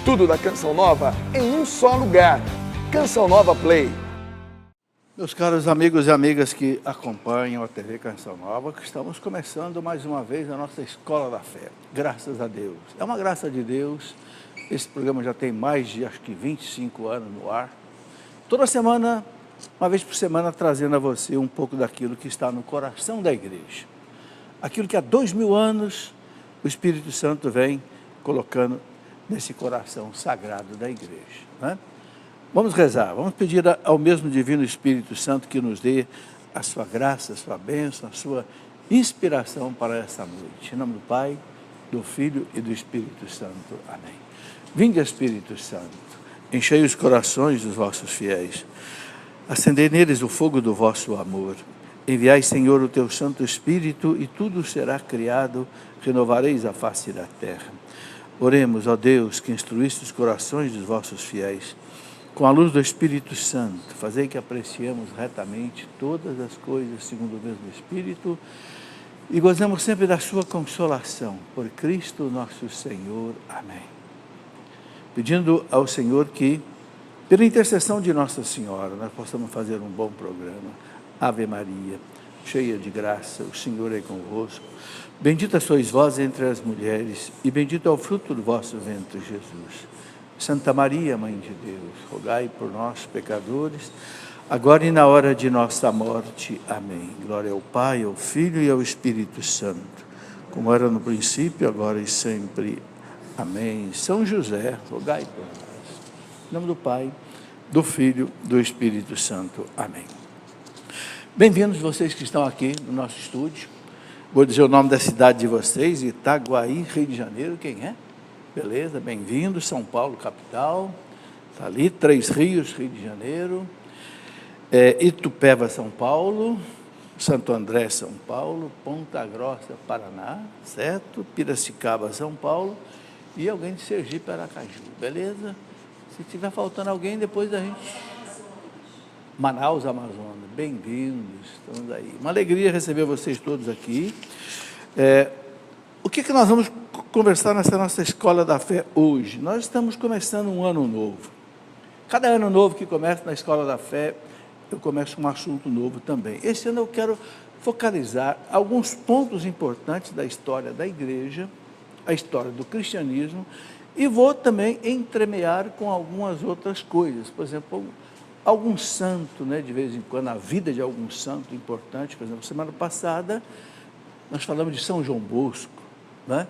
tudo da Canção Nova em um só lugar. Canção Nova Play. Meus caros amigos e amigas que acompanham a TV Canção Nova, que estamos começando mais uma vez a nossa Escola da Fé. Graças a Deus. É uma graça de Deus. Esse programa já tem mais de, acho que 25 anos no ar. Toda semana, uma vez por semana, trazendo a você um pouco daquilo que está no coração da igreja. Aquilo que há 2000 anos o Espírito Santo vem colocando nesse coração sagrado da igreja, né? Vamos rezar, vamos pedir ao mesmo Divino Espírito Santo que nos dê a sua graça, a sua bênção, a sua inspiração para esta noite. Em nome do Pai, do Filho e do Espírito Santo. Amém. Vinde, Espírito Santo, enchei os corações dos vossos fiéis, acendei neles o fogo do vosso amor. Enviai, Senhor, o teu Santo Espírito, e tudo será criado, renovareis a face da terra. Oremos, ó Deus, que instruíste os corações dos vossos fiéis, com a luz do Espírito Santo, fazei que apreciemos retamente todas as coisas segundo o mesmo Espírito e gozemos sempre da sua consolação. Por Cristo nosso Senhor. Amém. Pedindo ao Senhor que, pela intercessão de Nossa Senhora, nós possamos fazer um bom programa. Ave Maria, cheia de graça, o Senhor é convosco. Bendita sois vós entre as mulheres, e bendito é o fruto do vosso ventre, Jesus. Santa Maria, Mãe de Deus, rogai por nós, pecadores, agora e na hora de nossa morte. Amém. Glória ao Pai, ao Filho e ao Espírito Santo, como era no princípio, agora e sempre. Amém. São José, rogai por nós. Em nome do Pai, do Filho e do Espírito Santo. Amém. Bem-vindos vocês que estão aqui no nosso estúdio. Vou dizer o nome da cidade de vocês: Itaguaí, Rio de Janeiro. Quem é? Beleza, bem-vindos. São Paulo, capital. Está ali, Três Rios, Rio de Janeiro. Itupeva, São Paulo. Santo André, São Paulo. Ponta Grossa, Paraná, certo? Piracicaba, São Paulo. E alguém de Sergipe, Aracaju. Beleza? Se tiver faltando alguém, depois a gente... Manaus, Amazonas, bem-vindos, estamos aí. Uma alegria receber vocês todos aqui. O que nós vamos conversar nessa nossa Escola da Fé hoje? Nós estamos começando um ano novo. Cada ano novo que começa na Escola da Fé, eu começo com um assunto novo também. Esse ano eu quero focalizar alguns pontos importantes da história da igreja, a história do cristianismo, e vou também entremear com algumas outras coisas. Por exemplo, algum santo, né, de vez em quando, a vida de algum santo importante. Por exemplo, semana passada, nós falamos de São João Bosco, né?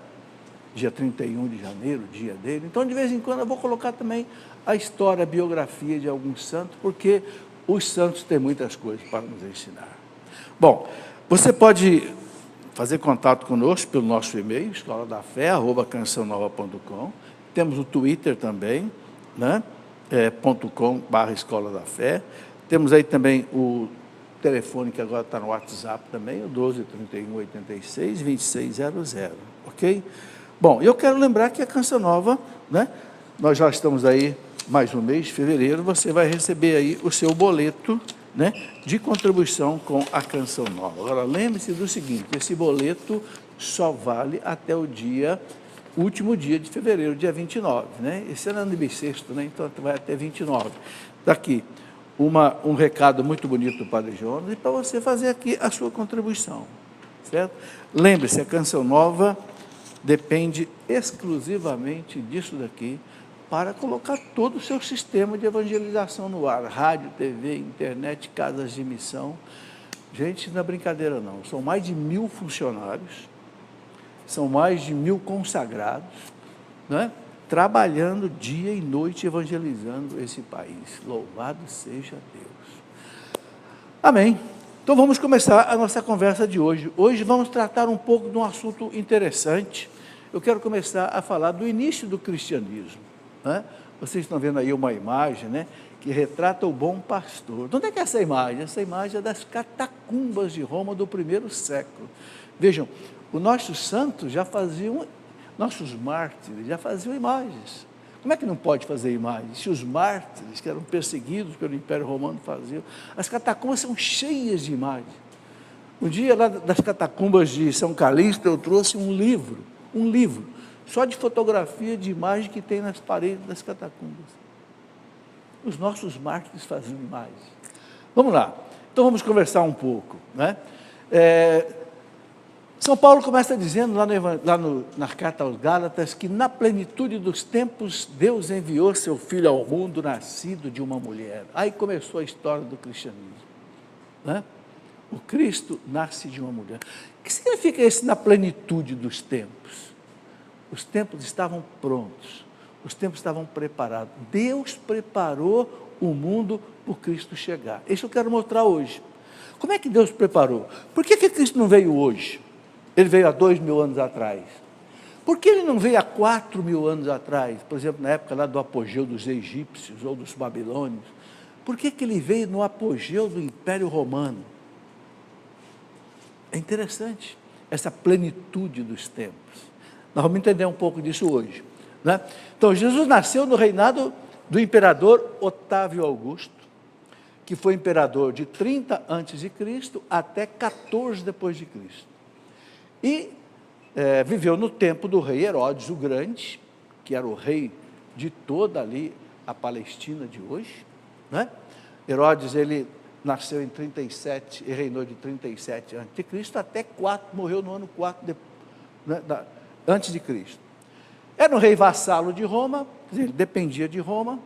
Dia 31 de janeiro, dia dele. Então, de vez em quando, eu vou colocar também a história, a biografia de algum santo, porque os santos têm muitas coisas para nos ensinar. Bom, você pode fazer contato conosco pelo nosso e-mail, escoladafé@cançãonova.com. Temos o Twitter também, né? .com/Escola da Fé. Temos aí também o telefone que agora está no WhatsApp também, o 12 31 86 2600, ok? Bom, eu quero lembrar que a Canção Nova, né? Nós já estamos aí mais um mês, de fevereiro, você vai receber aí o seu boleto, né, de contribuição com a Canção Nova. Agora, lembre-se do seguinte: esse boleto só vale até o último dia de fevereiro, dia 29, né? Esse ano é ano bissexto, né? Então vai até 29. Daqui, um recado muito bonito do Padre Jonas, e para você fazer aqui a sua contribuição, certo? Lembre-se, a Canção Nova depende exclusivamente disso daqui para colocar todo o seu sistema de evangelização no ar, rádio, TV, internet, casas de missão. Gente, não é brincadeira não, são mais de 1000 funcionários, são mais de 1000 consagrados, né? Trabalhando dia e noite, evangelizando esse país. Louvado seja Deus. Amém. Então vamos começar a nossa conversa de hoje. Hoje vamos tratar um pouco de um assunto interessante. Eu quero começar a falar do início do cristianismo, né? Vocês estão vendo aí uma imagem, né, que retrata o bom pastor. De onde é que é essa imagem? Essa imagem é das catacumbas de Roma do primeiro século. Vejam, os nossos santos já faziam, nossos mártires já faziam imagens. Como é que não pode fazer imagens? Se os mártires, que eram perseguidos pelo Império Romano, faziam. As catacumbas são cheias de imagens. Um dia, lá das catacumbas de São Calixto, eu trouxe um livro só de fotografia, de imagem que tem nas paredes das catacumbas. Os nossos mártires faziam imagens. Vamos lá, então vamos conversar um pouco, né? São Paulo começa dizendo na carta aos Gálatas que na plenitude dos tempos Deus enviou seu Filho ao mundo nascido de uma mulher. Aí começou a história do cristianismo, né? O Cristo nasce de uma mulher. O que significa isso na plenitude dos tempos? Os tempos estavam prontos, os tempos estavam preparados. Deus preparou o mundo para o Cristo chegar. Isso eu quero mostrar hoje. Como é que Deus preparou? Por que Cristo não veio hoje? Ele veio há 2000 anos atrás. Por que ele não veio há 4000 anos atrás? Por exemplo, na época lá do apogeu dos egípcios ou dos babilônios. Por que ele veio no apogeu do Império Romano? É interessante essa plenitude dos tempos. Nós vamos entender um pouco disso hoje, né? Então, Jesus nasceu no reinado do imperador Otávio Augusto, que foi imperador de 30 a.C. até 14 depois de Cristo. E viveu no tempo do rei Herodes o Grande, que era o rei de toda ali a Palestina de hoje, né? Herodes, ele nasceu em 37 e reinou de 37 a.C. até 4, morreu no ano 4 antes de Cristo. Era um rei vassalo de Roma, quer dizer, ele dependia de Roma,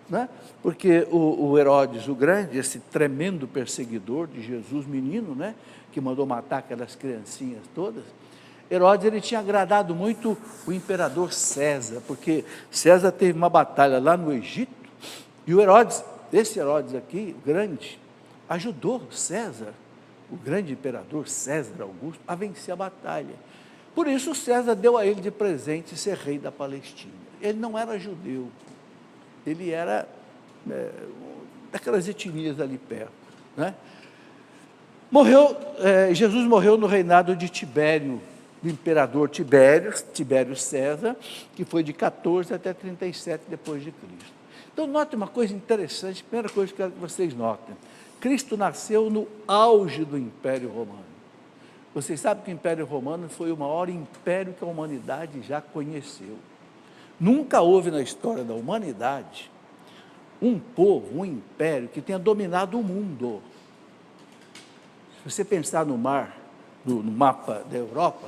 né? Porque o Herodes o Grande, esse tremendo perseguidor de Jesus menino, né? Que mandou matar aquelas criancinhas todas, Herodes, ele tinha agradado muito o imperador César, porque César teve uma batalha lá no Egito, e o Herodes, esse Herodes aqui, o Grande, ajudou César, o grande imperador César Augusto, a vencer a batalha. Por isso César deu a ele de presente ser rei da Palestina. Ele não era judeu, ele era daquelas etnias ali perto, né? Jesus morreu no reinado de Tibério, do imperador Tibério César, que foi de 14 até 37 depois de Cristo. Então, note uma coisa interessante, primeira coisa que eu quero que vocês notem. Cristo nasceu no auge do Império Romano. Vocês sabem que o Império Romano foi o maior império que a humanidade já conheceu. Nunca houve na história da humanidade um povo, um império que tenha dominado o mundo. Se você pensar no mapa da Europa,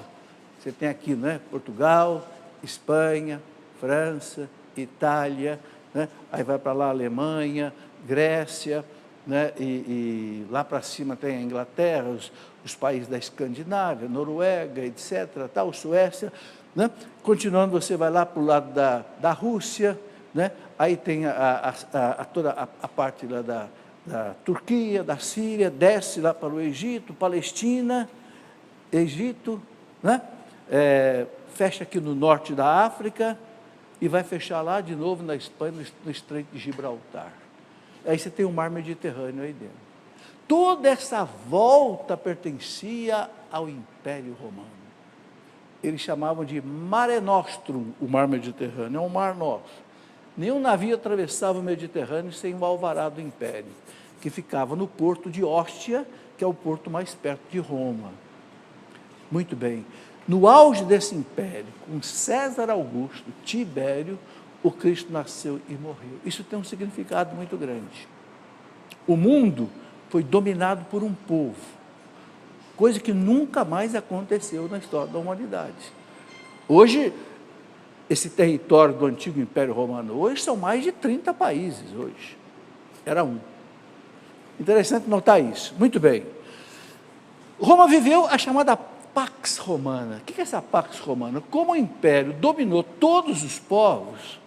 você tem aqui, né, Portugal, Espanha, França, Itália, né, aí vai para lá Alemanha, Grécia, né, e lá para cima tem a Inglaterra, os países da Escandinávia, Noruega, etc., tal, Suécia, né? Continuando, você vai lá para o lado da Rússia, né? Aí tem toda a parte lá da Turquia, da Síria, desce lá para o Egito, Palestina, Egito, né? Fecha aqui no norte da África e vai fechar lá de novo na Espanha, no Estreito de Gibraltar. Aí você tem o mar Mediterrâneo aí dentro. Toda essa volta pertencia ao Império Romano. Eles chamavam de Mare Nostrum, o mar Mediterrâneo, é um mar nosso. Nenhum navio atravessava o Mediterrâneo sem o alvará do Império, que ficava no porto de Óstia, que é o porto mais perto de Roma. Muito bem. No auge desse império, com César Augusto, Tibério, o Cristo nasceu e morreu. Isso tem um significado muito grande. O mundo foi dominado por um povo, coisa que nunca mais aconteceu na história da humanidade. Hoje, esse território do antigo Império Romano, hoje são mais de 30 países, hoje. Era um. Interessante notar isso. Muito bem. Roma viveu a chamada Pax Romana. O que é essa Pax Romana? Como o Império dominou todos os povos,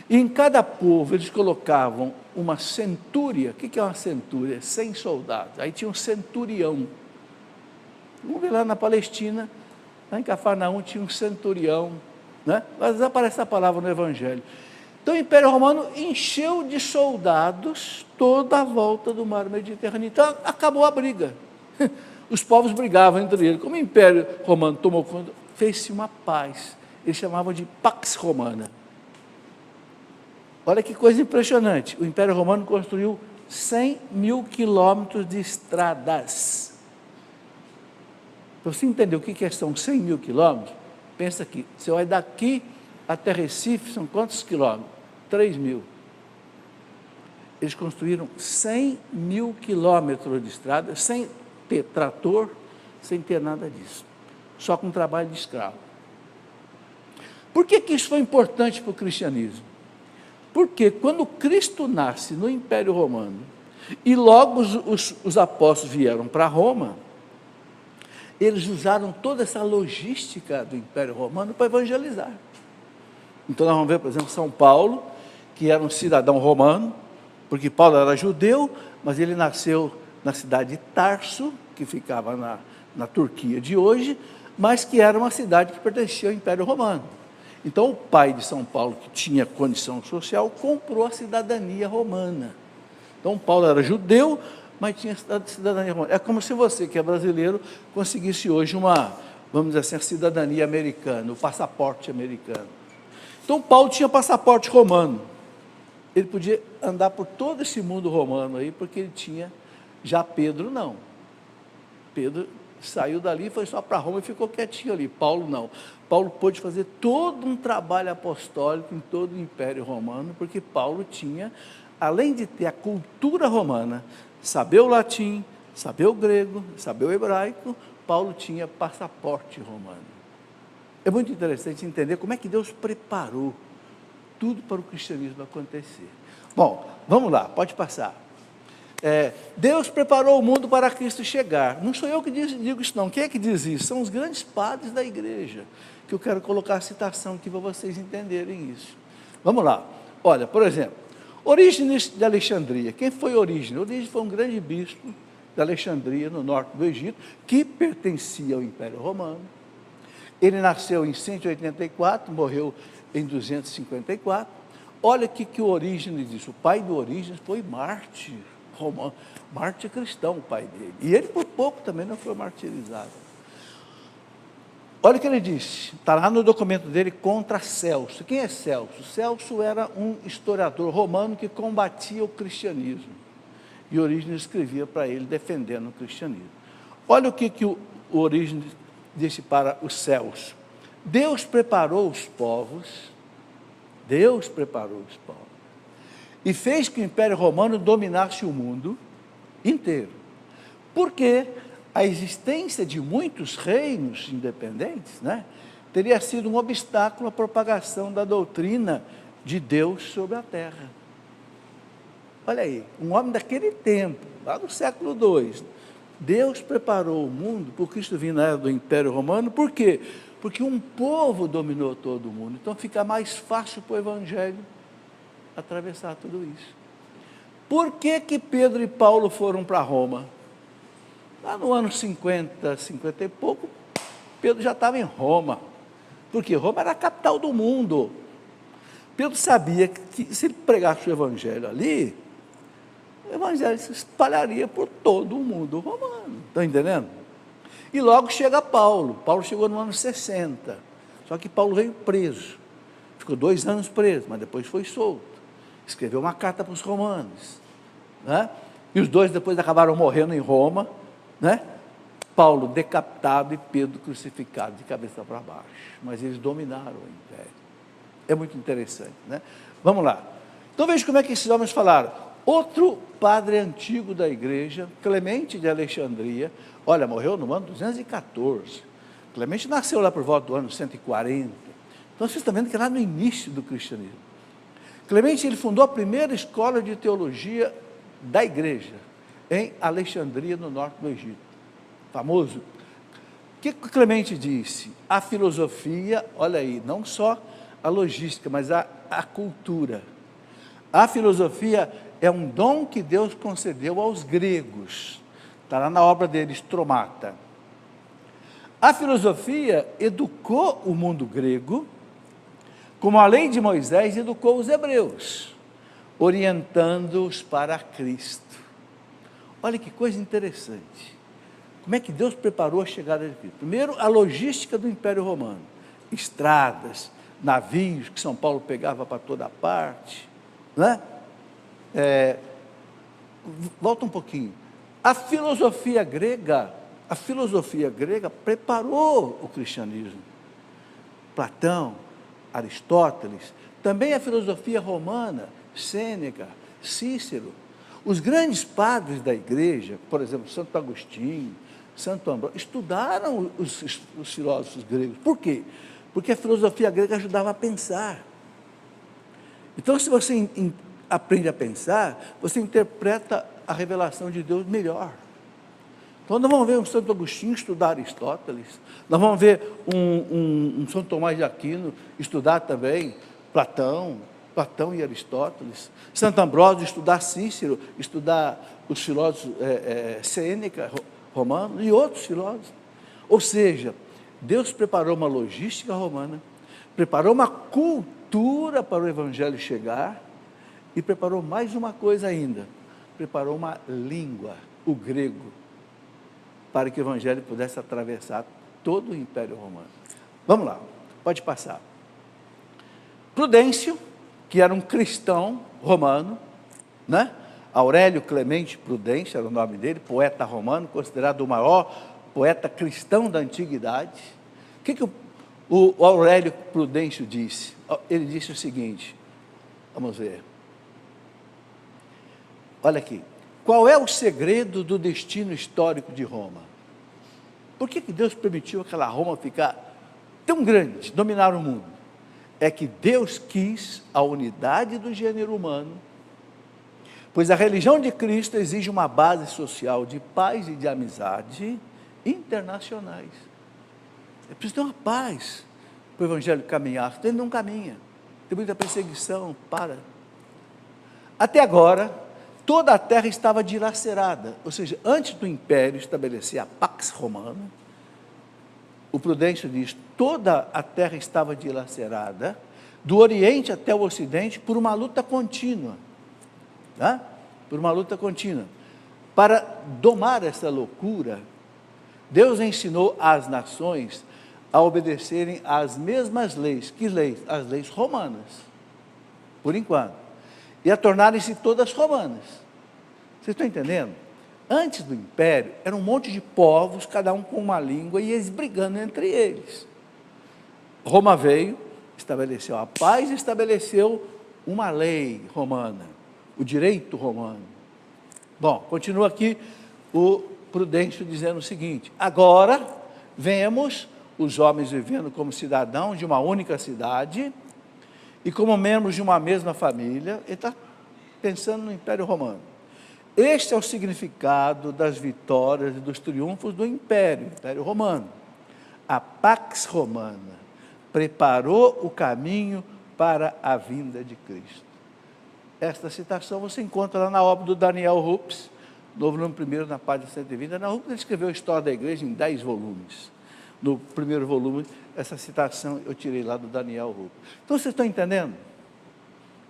e em cada povo eles colocavam uma centúria. O que é uma centúria? 100 soldados. Aí tinha um centurião. Vamos ver lá na Palestina, lá em Cafarnaum tinha um centurião, né? Mas aparece a palavra no Evangelho. Então o Império Romano encheu de soldados toda a volta do mar Mediterrâneo. Então acabou a briga. Os povos brigavam entre eles. Como o Império Romano tomou conta, fez-se uma paz. Eles chamavam de Pax Romana. Olha que coisa impressionante. O Império Romano construiu 100 mil quilômetros de estradas. Para você entender o que são 100 mil quilômetros, pensa aqui, você vai daqui até Recife são quantos quilômetros? 3.000. Eles construíram 100.000 quilômetros de estrada, sem ter trator, sem ter nada disso. Só com trabalho de escravo. Por que isso foi importante para o cristianismo? Porque quando Cristo nasce no Império Romano, e logo os apóstolos vieram para Roma, eles usaram toda essa logística do Império Romano para evangelizar. Então nós vamos ver, por exemplo, São Paulo, que era um cidadão romano, porque Paulo era judeu, mas ele nasceu na cidade de Tarso, que ficava na Turquia de hoje, mas que era uma cidade que pertencia ao Império Romano. Então o pai de São Paulo, que tinha condição social, comprou a cidadania romana. Então Paulo era judeu, mas tinha cidadania romana. É como se você, que é brasileiro, conseguisse hoje vamos dizer assim, a cidadania americana, o passaporte americano. Então Paulo tinha passaporte romano. Ele podia andar por todo esse mundo romano aí, porque ele tinha, já Pedro não. Pedro saiu dali, foi só para Roma e ficou quietinho ali. Paulo não. Paulo pôde fazer todo um trabalho apostólico em todo o Império Romano, porque Paulo tinha, além de ter a cultura romana, saber o latim, saber o grego, saber o hebraico, Paulo tinha passaporte romano. É muito interessante entender como é que Deus preparou tudo para o cristianismo acontecer. Bom, vamos lá, pode passar. Deus preparou o mundo para Cristo chegar. Não sou eu que digo isso não. Quem é que diz isso? São os grandes padres da igreja, que eu quero colocar a citação aqui para vocês entenderem isso. Vamos lá. Olha, por exemplo, Orígenes de Alexandria. Quem foi Orígenes? Orígenes foi um grande bispo de Alexandria, no norte do Egito, que pertencia ao Império Romano. Ele nasceu em 184, morreu em 254. Olha o que o Orígenes disse. O pai do Orígenes foi mártir romano, mártir cristão, o pai dele. E ele por pouco também não foi martirizado. Olha o que ele disse, está lá no documento dele contra Celso. Quem é Celso? Celso era um historiador romano que combatia o cristianismo. E Orígenes escrevia para ele defendendo o cristianismo. Olha o que o Orígenes disse para o Celso. Deus preparou os povos, e fez que o Império Romano dominasse o mundo inteiro. Porque a existência de muitos reinos independentes, teria sido um obstáculo à propagação da doutrina de Deus sobre a terra. Olha aí, um homem daquele tempo, lá do século II, Deus preparou o mundo por Cristo vir na era do Império Romano. Por quê? Porque um povo dominou todo o mundo. Então fica mais fácil para o Evangelho atravessar tudo isso. Por que Pedro e Paulo foram para Roma? Lá no ano 50 e pouco, Pedro já estava em Roma. Porque Roma era a capital do mundo. Pedro sabia que se ele pregasse o Evangelho ali, o Evangelho se espalharia por todo o mundo romano. Estão entendendo? E logo chega Paulo. Paulo chegou no ano 60. Só que Paulo veio preso. Ficou 2 anos preso, mas depois foi solto. Escreveu uma carta para os romanos. E os dois depois acabaram morrendo em Roma. Paulo decapitado e Pedro crucificado de cabeça para baixo. Mas eles dominaram o império. É muito interessante. Vamos lá. Então veja como é que esses homens falaram. Outro padre antigo da igreja, Clemente de Alexandria, olha, morreu no ano 214. Clemente nasceu lá por volta do ano 140. Então vocês estão vendo que é lá no início do cristianismo. Clemente, ele fundou a primeira escola de teologia da igreja, em Alexandria, no norte do Egito. Famoso. O que Clemente disse? A filosofia, olha aí, não só a logística, mas a cultura. A filosofia é um dom que Deus concedeu aos gregos. Está lá na obra dele, Estromata. A filosofia educou o mundo grego, como a lei de Moisés educou os hebreus, orientando-os para Cristo. Olha que coisa interessante. Como é que Deus preparou a chegada de Cristo? Primeiro, a logística do Império Romano. Estradas, navios que São Paulo pegava para toda parte. Volta um pouquinho. A filosofia grega preparou o cristianismo. Platão, Aristóteles, também a filosofia romana, Sêneca, Cícero. Os grandes padres da igreja, por exemplo, Santo Agostinho, Santo Ambrósio, estudaram os filósofos gregos. Por quê? Porque a filosofia grega ajudava a pensar. Então, se você aprende a pensar, você interpreta a revelação de Deus melhor. Então, nós vamos ver um Santo Agostinho estudar Aristóteles, nós vamos ver um São Tomás de Aquino estudar também Platão e Aristóteles, Santo Ambrósio estudar Cícero, estudar os filósofos Sêneca, romano, e outros filósofos. Ou seja, Deus preparou uma logística romana, preparou uma cultura para o Evangelho chegar, e preparou mais uma coisa ainda, preparou uma língua, o grego, para que o Evangelho pudesse atravessar todo o Império Romano. Vamos lá, pode passar. Prudêncio, que era um cristão romano, né? Aurélio Clemente Prudêncio era o nome dele, poeta romano, considerado o maior poeta cristão da antiguidade. O que o Aurélio Prudêncio disse? Ele disse o seguinte, vamos ver. Olha aqui, qual é o segredo do destino histórico de Roma? Por que Deus permitiu aquela Roma ficar tão grande, dominar o mundo? É que Deus quis a unidade do gênero humano, pois a religião de Cristo exige uma base social de paz e de amizade internacionais. É preciso ter uma paz para o Evangelho caminhar, senão ele não caminha. Tem muita perseguição, para. Até agora, toda a terra estava dilacerada, ou seja, antes do Império estabelecer a Pax Romana, o Prudêncio diz, toda a terra estava dilacerada, do Oriente até o Ocidente, por uma luta contínua, tá? Por uma luta contínua. Para domar essa loucura, Deus ensinou às nações a obedecerem às mesmas leis. Que leis? As leis romanas, por enquanto, e a tornarem-se todas romanas. Vocês estão entendendo? Antes do Império, era um monte de povos, cada um com uma língua, e eles brigando entre eles. Roma veio, estabeleceu a paz, estabeleceu uma lei romana, o direito romano. Bom, continua aqui o Prudêncio dizendo o seguinte, agora vemos os homens vivendo como cidadãos de uma única cidade e como membros de uma mesma família. Ele está pensando no Império Romano. Este é o significado das vitórias e dos triunfos do Império Romano. A Pax Romana preparou o caminho para a vinda de Cristo. Esta citação você encontra lá na obra do Daniel Ruppes, no volume 1, na página 120. Daniel Ruppes escreveu a História da Igreja em 10 volumes. No primeiro volume, essa citação eu tirei lá do Daniel Ruppes. Então, vocês estão entendendo?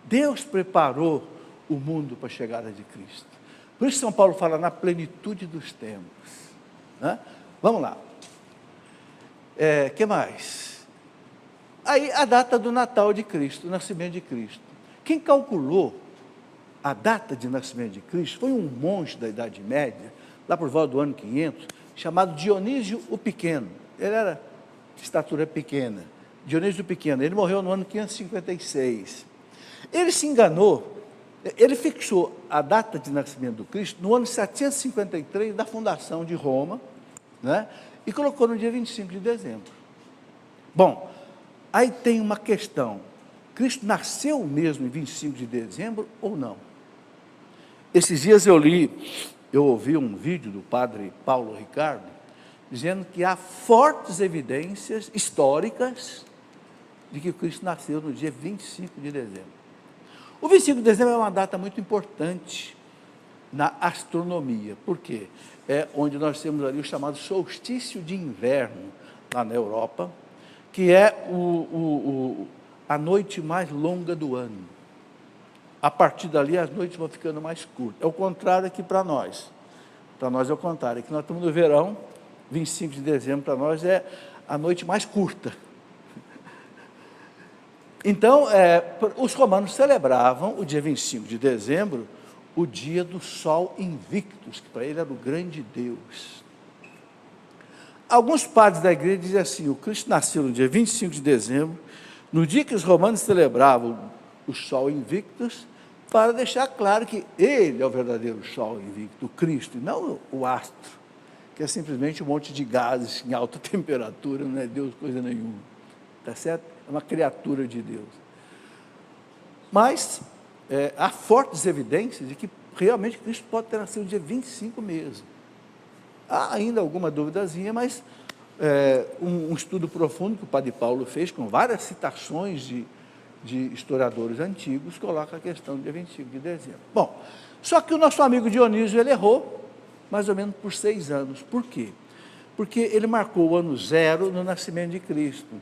Deus preparou o mundo para a chegada de Cristo. Por isso São Paulo fala na plenitude dos tempos. Né? Vamos lá. Que mais? Aí a data do Natal de Cristo, o nascimento de Cristo. Quem calculou a data de nascimento de Cristo foi um monge da Idade Média, lá por volta do ano 500, chamado Dionísio o Pequeno. Ele era de estatura pequena, Dionísio o Pequeno. Ele morreu no ano 556. Ele se enganou, ele fixou a data de nascimento do Cristo no ano 753 da fundação de Roma, né? E colocou no dia 25 de dezembro. Bom, aí tem uma questão, Cristo nasceu mesmo em 25 de dezembro ou não? Esses dias eu ouvi um vídeo do padre Paulo Ricardo, dizendo que há fortes evidências históricas de que Cristo nasceu no dia 25 de dezembro. O 25 de dezembro é uma data muito importante na astronomia, porque é onde nós temos ali o chamado solstício de inverno, lá na Europa, que é a noite mais longa do ano. A partir dali, as noites vão ficando mais curtas. É o contrário aqui para nós. Para nós é o contrário. Aqui nós estamos no verão, 25 de dezembro para nós é a noite mais curta. Então, os romanos celebravam o dia 25 de dezembro, o dia do Sol Invictus, que para ele era o grande Deus. Alguns padres da igreja dizem assim, o Cristo nasceu no dia 25 de dezembro, no dia que os romanos celebravam o Sol Invictus, para deixar claro que ele é o verdadeiro Sol Invicto, o Cristo, e não o astro, que é simplesmente um monte de gases em alta temperatura, não é Deus coisa nenhuma, está certo? É uma criatura de Deus. Mas há fortes evidências de que realmente Cristo pode ter nascido no dia 25 mesmo. Há ainda alguma duvidazinha, mas um estudo profundo que o padre Paulo fez, com várias citações de historiadores antigos, coloca a questão do dia 25 de dezembro. Bom, só que o nosso amigo Dionísio, ele errou, mais ou menos por 6 anos. Por quê? Porque ele marcou o ano 0 no nascimento de Cristo.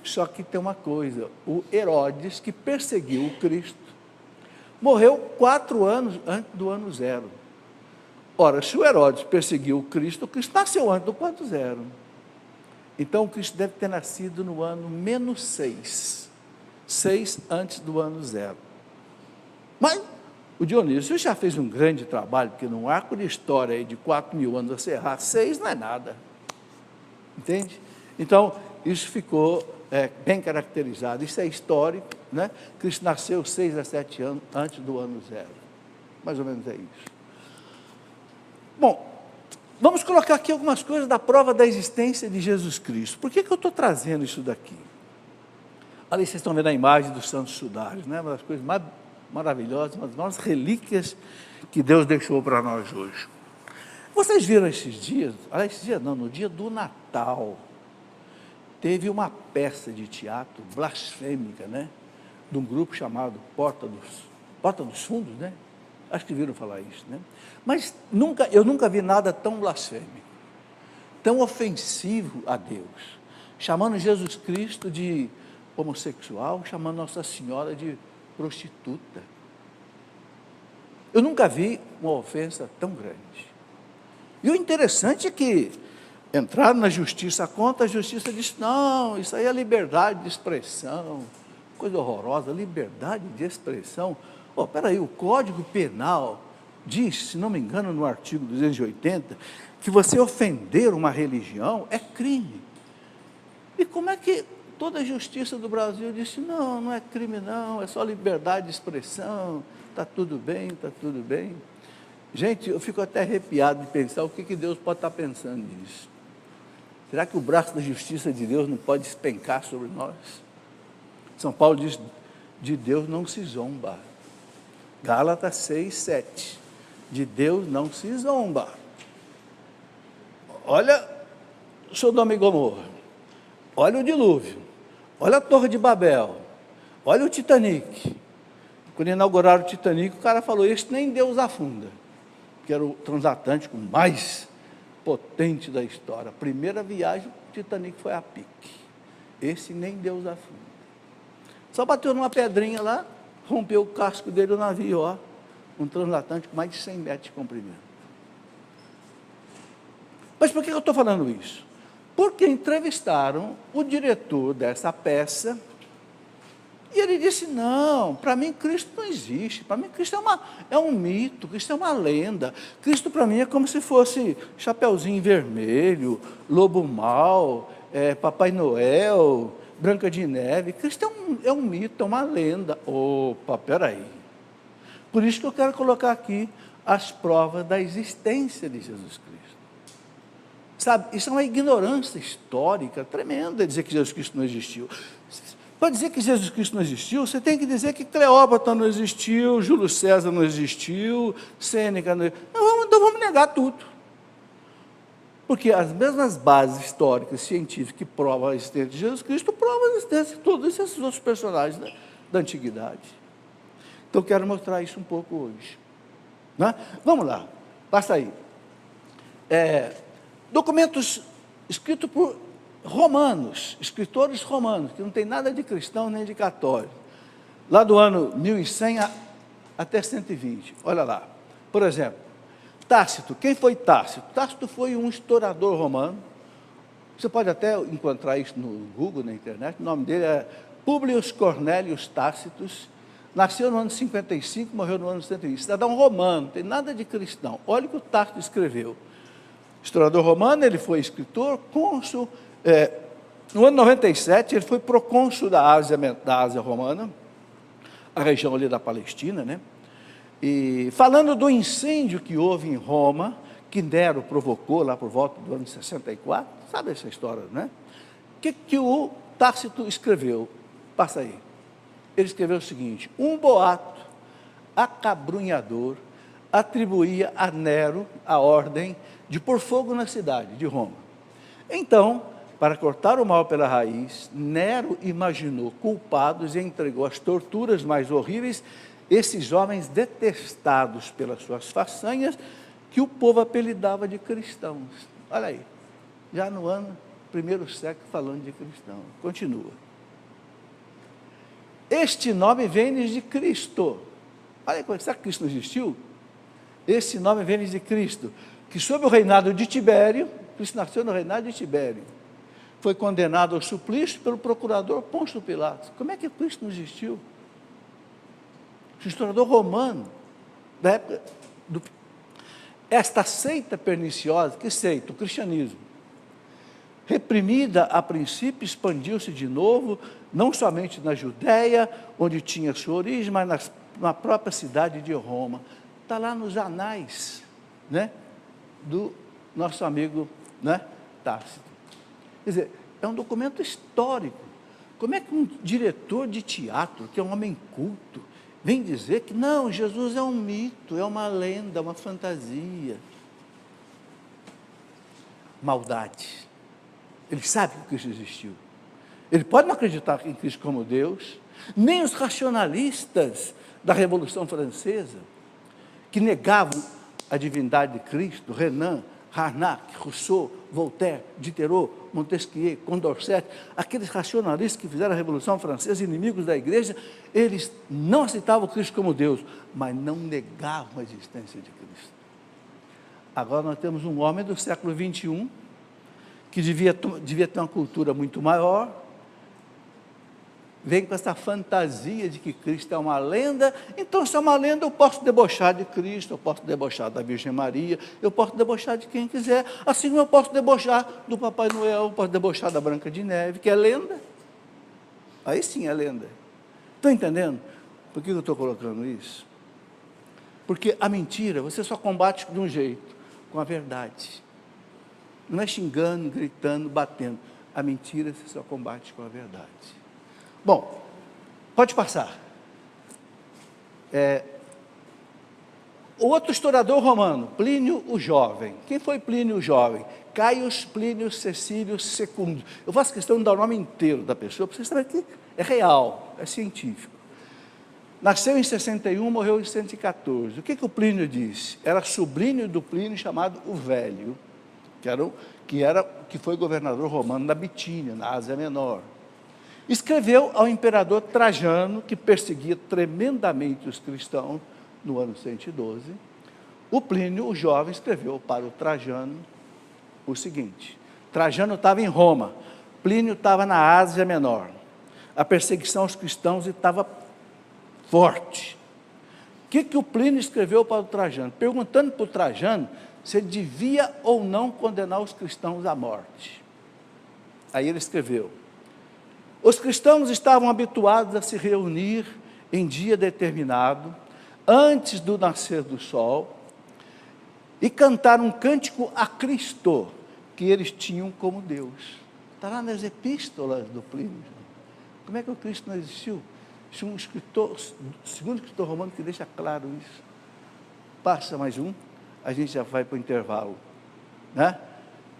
Só que tem uma coisa, o Herodes, que perseguiu o Cristo, morreu 4 anos antes do ano 0. Ora, se o Herodes perseguiu o Cristo nasceu antes do ano 0. Então, o Cristo deve ter nascido no ano menos 6 antes do ano 0. Mas o Dionísio já fez um grande trabalho, porque num arco de história aí de 4.000 anos, você errar 6 não é nada. Entende? Então, isso ficou bem caracterizado. Isso é histórico, né? Cristo nasceu 6 a 7 anos antes do ano 0. Mais ou menos é isso. Bom, vamos colocar aqui algumas coisas da prova da existência de Jesus Cristo. Por que eu estou trazendo isso daqui? Ali vocês estão vendo a imagem dos santos sudários, né? Uma das coisas mais maravilhosas, uma das maiores relíquias que Deus deixou para nós hoje. Vocês viram esses dias, no dia do Natal, teve uma peça de teatro blasfêmica, né? De um grupo chamado Porta dos Fundos, né? Acho que viram falar isso, né? Mas eu nunca vi nada tão blasfêmico, tão ofensivo a Deus, chamando Jesus Cristo de homossexual, chamando Nossa Senhora de prostituta. Eu nunca vi uma ofensa tão grande. E o interessante é que entraram na justiça contra, a justiça disse, não, isso aí é liberdade de expressão, coisa horrorosa, liberdade de expressão. Peraí, o Código Penal diz, se não me engano, no artigo 280, que você ofender uma religião é crime. E como é que toda a justiça do Brasil disse, não, não é crime não, é só liberdade de expressão, está tudo bem, está tudo bem. Gente, eu fico até arrepiado de pensar o que Deus pode estar pensando nisso. Será que o braço da justiça de Deus não pode despencar sobre nós? São Paulo diz, de Deus não se zomba. Gálatas 6, 7. De Deus não se zomba. Olha Sodoma e Gomorra. Olha o dilúvio. Olha a Torre de Babel. Olha o Titanic. Quando inauguraram o Titanic, o cara falou, este nem Deus afunda. Que era o transatlântico mais potente da história. A primeira viagem, o Titanic foi a pique. Esse nem Deus afunda. Só bateu numa pedrinha lá, rompeu o casco dele, o navio, um transatlântico mais de 100 metros de comprimento. Mas por que eu estou falando isso? Porque entrevistaram o diretor dessa peça, e ele disse, não, para mim Cristo não existe, para mim Cristo é um mito, Cristo é uma lenda, Cristo para mim é como se fosse Chapeuzinho Vermelho, Lobo Mau, Papai Noel, Branca de Neve. Cristo é um mito, é uma lenda. Opa, peraí. Por isso que eu quero colocar aqui as provas da existência de Jesus Cristo. Sabe, isso é uma ignorância histórica tremenda, dizer que Jesus Cristo não existiu. Para dizer que Jesus Cristo não existiu, você tem que dizer que Cleópatra não existiu, Júlio César não existiu, Sêneca não existiu. Então vamos negar tudo. Porque as mesmas bases históricas, científicas que provam a existência de Jesus Cristo, provam a existência de todos esses outros personagens da antiguidade. Então, eu quero mostrar isso um pouco hoje. Né? Vamos lá, passa aí. Documentos escritos por romanos, escritores romanos, que não tem nada de cristão nem de católico, lá do ano 1100 até 120. Olha lá, por exemplo, Tácito. Quem foi Tácito? Tácito foi um historiador romano. Você pode até encontrar isso no Google, na internet. O nome dele é Publius Cornelius Tácitus. Nasceu no ano 55, morreu no ano 120. Cidadão romano, não tem nada de cristão. Olha o que o Tácito escreveu. Historiador romano, ele foi escritor, cônsul, No ano 97, ele foi procônsul da Ásia Romana, a região ali da Palestina, né? E falando do incêndio que houve em Roma, que Nero provocou lá por volta do ano 64, sabe essa história, né? O que o Tácito escreveu? Passa aí. Ele escreveu o seguinte: um boato acabrunhador atribuía a Nero a ordem de pôr fogo na cidade de Roma. Então, para cortar o mal pela raiz, Nero imaginou culpados e entregou às torturas mais horríveis esses homens detestados pelas suas façanhas, que o povo apelidava de cristãos. Olha aí, já no ano primeiro século falando de cristão. Continua. Este nome vem de Cristo. Olha, será que Cristo não existiu? Esse nome vem de Cristo, que sob o reinado de Tibério, Cristo nasceu no reinado de Tibério, foi condenado ao suplício pelo procurador Pôncio Pilatos. Como é que Cristo não existiu? O historiador romano, da época esta seita perniciosa, que seita? O cristianismo, reprimida a princípio, expandiu-se de novo, não somente na Judéia, onde tinha sua origem, mas na própria cidade de Roma. Está lá nos anais, né, do nosso amigo, né, Tácito. Quer dizer, é um documento histórico. Como é que um diretor de teatro, que é um homem culto, vem dizer que não, Jesus é um mito, é uma lenda, uma fantasia? Maldade. Ele sabe que Cristo existiu. Ele pode não acreditar em Cristo como Deus, nem os racionalistas da Revolução Francesa, que negavam a divindade de Cristo, Renan, Carnot, Rousseau, Voltaire, Diderot, Montesquieu, Condorcet, aqueles racionalistas que fizeram a Revolução Francesa, inimigos da igreja, eles não aceitavam Cristo como Deus, mas não negavam a existência de Cristo. Agora nós temos um homem do século XXI, que devia ter uma cultura muito maior, vem com essa fantasia de que Cristo é uma lenda. Então, se é uma lenda, eu posso debochar de Cristo, eu posso debochar da Virgem Maria, eu posso debochar de quem quiser, assim como eu posso debochar do Papai Noel, eu posso debochar da Branca de Neve, que é lenda. Aí sim é lenda. Estão entendendo por que eu estou colocando isso? Porque a mentira, você só combate de um jeito, com a verdade. Não é xingando, gritando, batendo. A mentira você só combate com a verdade. Bom, pode passar. O outro historiador romano, Plínio o Jovem. Quem foi Plínio o Jovem? Caius Plínio Cecílio II. Eu faço questão de dar o nome inteiro da pessoa, para vocês saberem que é real, é científico. Nasceu em 61, morreu em 114. O que o Plínio disse? Era sobrinho do Plínio chamado o Velho, que foi governador romano da Bitínia, na Ásia Menor. Escreveu ao imperador Trajano, que perseguia tremendamente os cristãos no ano 112. O Plínio, o Jovem, escreveu para o Trajano o seguinte: Trajano estava em Roma, Plínio estava na Ásia Menor. A perseguição aos cristãos estava forte. O que o Plínio escreveu para o Trajano? Perguntando para o Trajano se ele devia ou não condenar os cristãos à morte. Aí ele escreveu: os cristãos estavam habituados a se reunir em dia determinado, antes do nascer do sol, e cantar um cântico a Cristo, que eles tinham como Deus. Está lá nas epístolas do Plínio. Como é que o Cristo não existiu? Um escritor, segundo escritor romano, que deixa claro isso. Passa mais um, a gente já vai para o intervalo, né?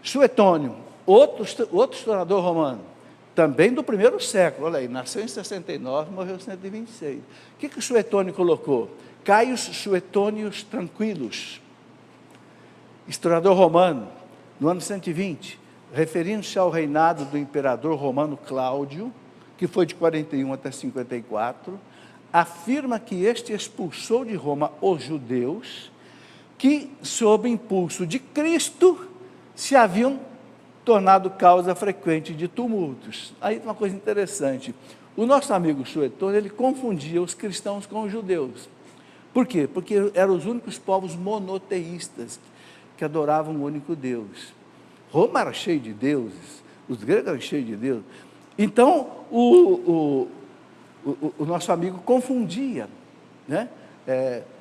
Suetônio, outro historiador romano, também do primeiro século, olha aí, nasceu em 69, morreu em 126. O que o Suetônio colocou? Caius Suetônios Tranquilos, historiador romano, no ano 120, referindo-se ao reinado do imperador romano Cláudio, que foi de 41 até 54, afirma que este expulsou de Roma os judeus, que, sob impulso de Cristo, se haviam tornado causa frequente de tumultos. Aí tem uma coisa interessante. O nosso amigo Suetônio, ele confundia os cristãos com os judeus. Por quê? Porque eram os únicos povos monoteístas que adoravam o único Deus. Roma era cheio de deuses, Os gregos eram cheios de Deus. Então, o nosso amigo confundia, né?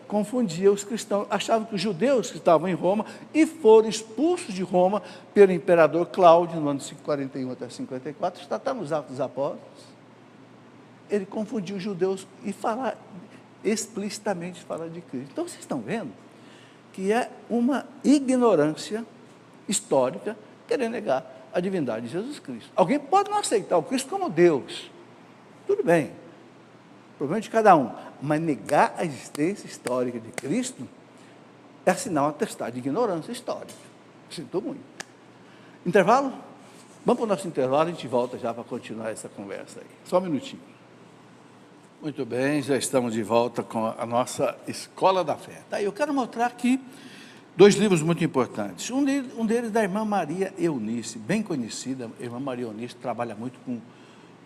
Confundia os cristãos, achavam que os judeus que estavam em Roma e foram expulsos de Roma pelo imperador Cláudio, no ano de 41 até 54, está nos Atos dos Apóstolos. Ele confundiu os judeus e explicitamente falar de Cristo. Então, vocês estão vendo que é uma ignorância histórica querer negar a divindade de Jesus Cristo. Alguém pode não aceitar o Cristo como Deus, tudo bem, problema de cada um, mas negar a existência histórica de Cristo é assinar um atestado de ignorância histórica. Sinto muito. Intervalo? Vamos para o nosso intervalo e a gente volta já para continuar essa conversa aí. Só um minutinho. Muito bem, já estamos de volta com a nossa Escola da Fé. Tá, eu quero mostrar aqui 2 livros muito importantes. Um deles da irmã Maria Eunice, bem conhecida. A irmã Maria Eunice trabalha muito com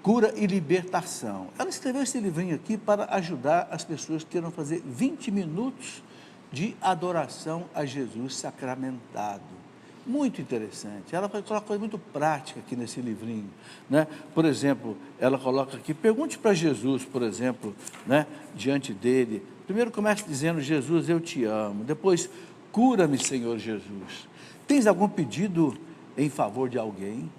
cura e libertação. Ela escreveu esse livrinho aqui para ajudar as pessoas que queiram fazer 20 minutos de adoração a Jesus sacramentado. Muito interessante. Ela coloca coisa muito prática aqui nesse livrinho, né? Por exemplo, ela coloca aqui, pergunte para Jesus, por exemplo, né? Diante dele. Primeiro começa dizendo, Jesus, eu te amo. Depois, cura-me, Senhor Jesus. Tens algum pedido em favor de alguém?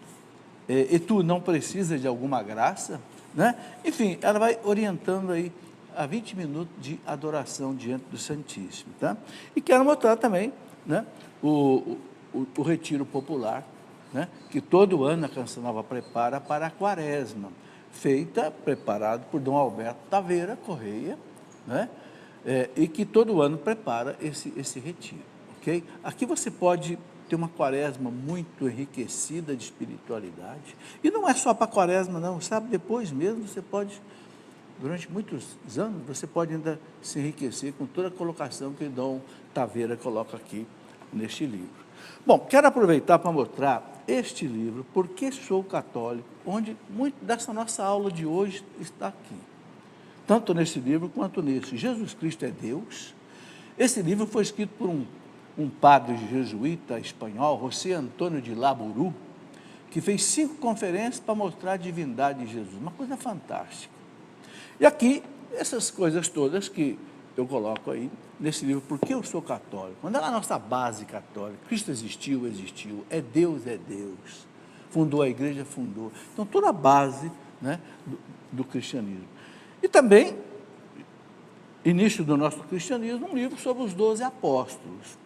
E tu não precisas de alguma graça? Né? Enfim, ela vai orientando aí a 20 minutos de adoração diante do Santíssimo. Tá? E quero mostrar também, né, o retiro popular, né, que todo ano a Canção Nova prepara para a Quaresma, preparado por Dom Alberto Taveira Correia, né, e que todo ano prepara esse retiro. Okay? Aqui você pode ter uma Quaresma muito enriquecida de espiritualidade, e não é só para a Quaresma não, sabe, depois mesmo você pode, durante muitos anos, você pode ainda se enriquecer com toda a colocação que Dom Taveira coloca aqui neste livro. Bom, quero aproveitar para mostrar este livro, Porque Sou Católico, onde muito dessa nossa aula de hoje está aqui. Tanto nesse livro quanto nesse. Jesus Cristo é Deus. Esse livro foi escrito por um padre jesuíta espanhol, José Antônio de Laburu, que fez 5 conferências para mostrar a divindade de Jesus. Uma coisa fantástica. E aqui, essas coisas todas que eu coloco aí nesse livro, Porque Eu Sou Católico. Quando é a nossa base católica, Cristo existiu, é Deus, fundou a igreja, fundou. Então, toda a base, né, do cristianismo. E também, início do nosso cristianismo, um livro sobre os 12 apóstolos.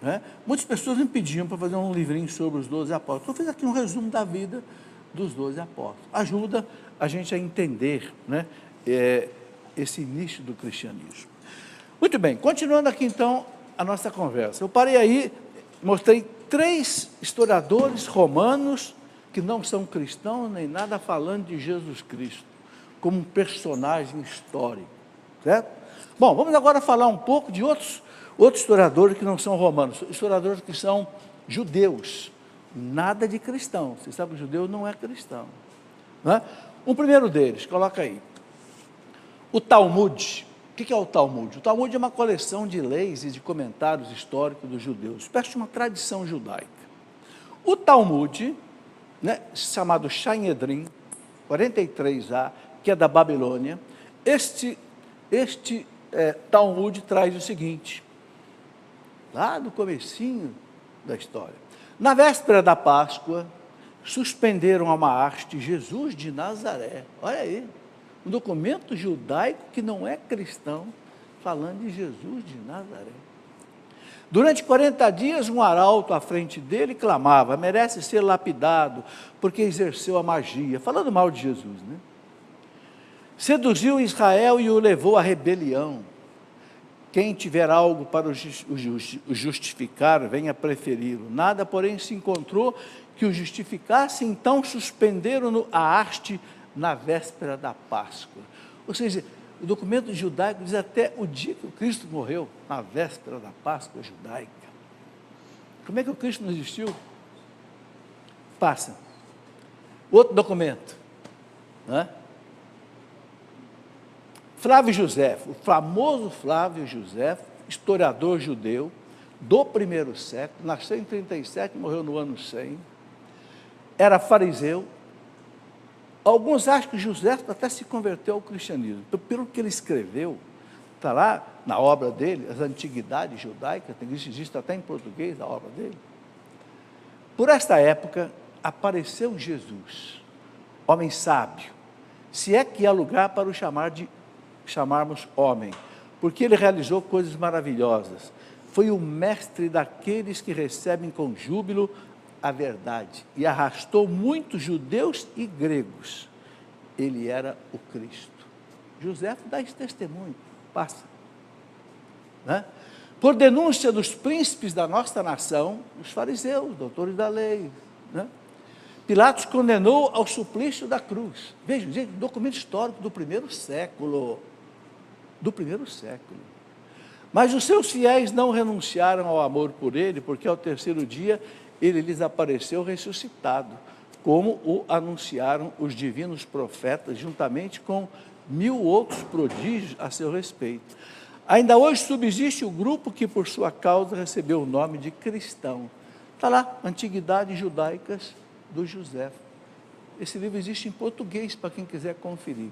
Né? Muitas pessoas me pediam para fazer um livrinho sobre os 12 apóstolos. Eu fiz aqui um resumo da vida dos 12 apóstolos. Ajuda a gente a entender, né, esse início do cristianismo. Muito bem, continuando aqui então a nossa conversa. Eu parei aí, mostrei 3 historiadores romanos que não são cristãos nem nada, falando de Jesus Cristo como um personagem histórico, certo? Bom, vamos agora falar um pouco de outros historiadores que não são romanos, historiadores que são judeus, nada de cristão. Você sabe que o judeu não é cristão, né? Um primeiro deles, coloca aí, o Talmud. O que é o Talmud? O Talmud é uma coleção de leis e de comentários históricos dos judeus, espécie de uma tradição judaica. O Talmud, né, chamado Sanhedrin, 43a, que é da Babilônia, este Talmud traz o seguinte, lá do comecinho da história. Na véspera da Páscoa, suspenderam a uma haste Jesus de Nazaré. Olha aí, um documento judaico que não é cristão, falando de Jesus de Nazaré. Durante 40 dias, um arauto à frente dele clamava, merece ser lapidado, porque exerceu a magia, falando mal de Jesus, né? Seduziu Israel e o levou à rebelião. Quem tiver algo para o justificar, venha preferi-lo. Nada, porém, se encontrou que o justificasse, então suspenderam-no a haste na véspera da Páscoa. Ou seja, o documento judaico diz até o dia que o Cristo morreu, na véspera da Páscoa judaica. Como é que o Cristo não existiu? Passa. Outro documento, né? Flávio Joséfo, o famoso Flávio Joséfo, historiador judeu do primeiro século, nasceu em 37, morreu no ano 100, era fariseu. Alguns acham que José até se converteu ao cristianismo. Então, pelo que ele escreveu, está lá na obra dele, as antiguidades judaicas, existe até em português a obra dele. Por esta época, apareceu Jesus, homem sábio, se é que há lugar para o chamarmos homem, porque ele realizou coisas maravilhosas. Foi o mestre daqueles que recebem com júbilo a verdade, e arrastou muitos judeus e gregos. Ele era o Cristo. José dá esse testemunho, passa. Né? Por denúncia dos príncipes da nossa nação, os fariseus, doutores da lei, né? Pilatos condenou ao suplício da cruz. Vejam, gente, documento histórico do primeiro século. Do primeiro século. Mas os seus fiéis não renunciaram ao amor por ele, porque ao terceiro dia ele lhes apareceu ressuscitado, como o anunciaram os divinos profetas, juntamente com 1000 outros prodígios a seu respeito. Ainda hoje subsiste o grupo que por sua causa recebeu o nome de cristão. Está lá, Antiguidades Judaicas do José. Esse livro existe em português para quem quiser conferir.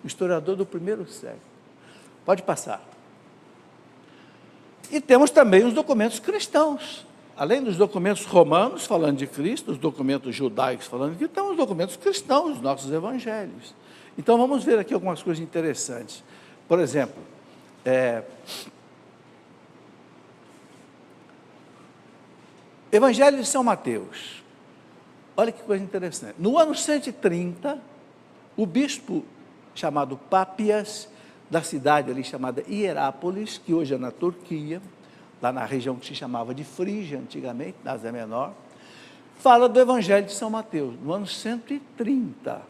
O historiador do primeiro século. Pode passar. E temos também os documentos cristãos. Além dos documentos romanos falando de Cristo, os documentos judaicos falando de Cristo, temos os documentos cristãos, os nossos evangelhos. Então vamos ver aqui algumas coisas interessantes. Por exemplo, Evangelho de São Mateus. Olha que coisa interessante. No ano 130, o bispo chamado Pápias, da cidade ali chamada Hierápolis, que hoje é na Turquia, lá na região que se chamava de Frígia, antigamente, na Ásia Menor, fala do Evangelho de São Mateus, no ano 130.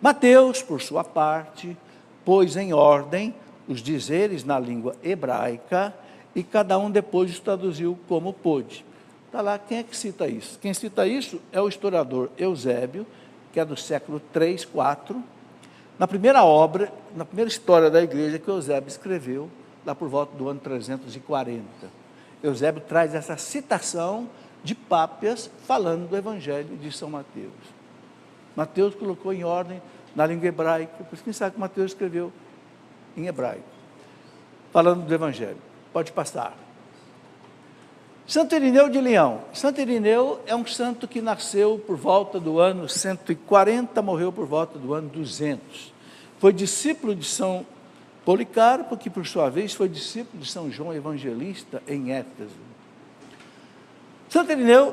Mateus, por sua parte, pôs em ordem os dizeres na língua hebraica e cada um depois os traduziu como pôde. Está lá, quem é que cita isso? Quem cita isso é o historiador Eusébio, que é do século 3, 4, na primeira obra, na primeira história da igreja que Eusébio escreveu, lá por volta do ano 340. Eusébio traz essa citação de Pápias falando do Evangelho de São Mateus. Mateus colocou em ordem na língua hebraica, por isso quem sabe que Mateus escreveu em hebraico, falando do Evangelho. Pode passar. Santo Irineu de Leão. Santo Irineu é um santo que nasceu por volta do ano 140, morreu por volta do ano 200. Foi discípulo de São Policarpo, que por sua vez foi discípulo de São João Evangelista em Éfeso. Santo Irineu,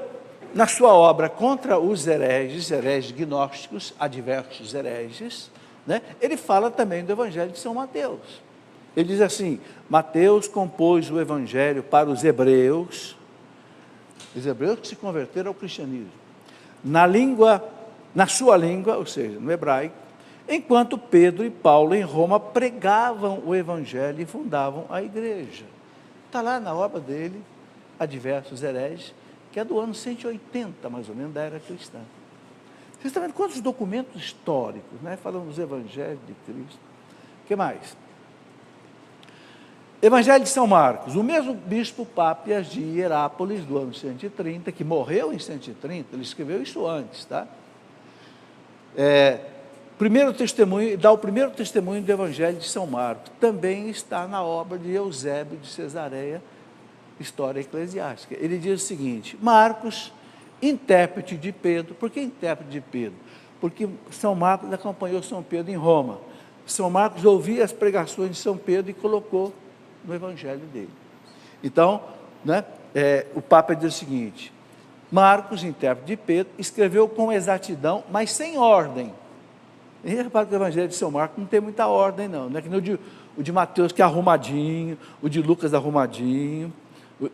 na sua obra contra os hereges gnósticos, adversos hereges, né, ele fala também do Evangelho de São Mateus. Ele diz assim: Mateus compôs o Evangelho para os hebreus que se converteram ao cristianismo, na sua língua, ou seja, no hebraico, enquanto Pedro e Paulo em Roma pregavam o Evangelho e fundavam a igreja. Está lá na obra dele, Adversos Hereges, que é do ano 180, mais ou menos, da era cristã. Vocês estão vendo quantos documentos históricos, né, falando dos Evangelhos de Cristo. O que mais? Evangelho de São Marcos, o mesmo bispo Pápias de Hierápolis, do ano 130, que morreu em 130, ele escreveu isso antes, tá? Primeiro testemunho, dá o primeiro testemunho do Evangelho de São Marcos, também está na obra de Eusébio de Cesareia, História Eclesiástica. Ele diz o seguinte: Marcos, intérprete de Pedro. Por que intérprete de Pedro? Porque São Marcos acompanhou São Pedro em Roma. São Marcos ouvia as pregações de São Pedro e colocou no Evangelho dele. Então, né, o Papa diz o seguinte: Marcos, intérprete de Pedro, escreveu com exatidão, mas sem ordem. E repara que o Evangelho de São Marcos não tem muita ordem, não. Não é que nem o de Mateus, que é arrumadinho, o de Lucas arrumadinho.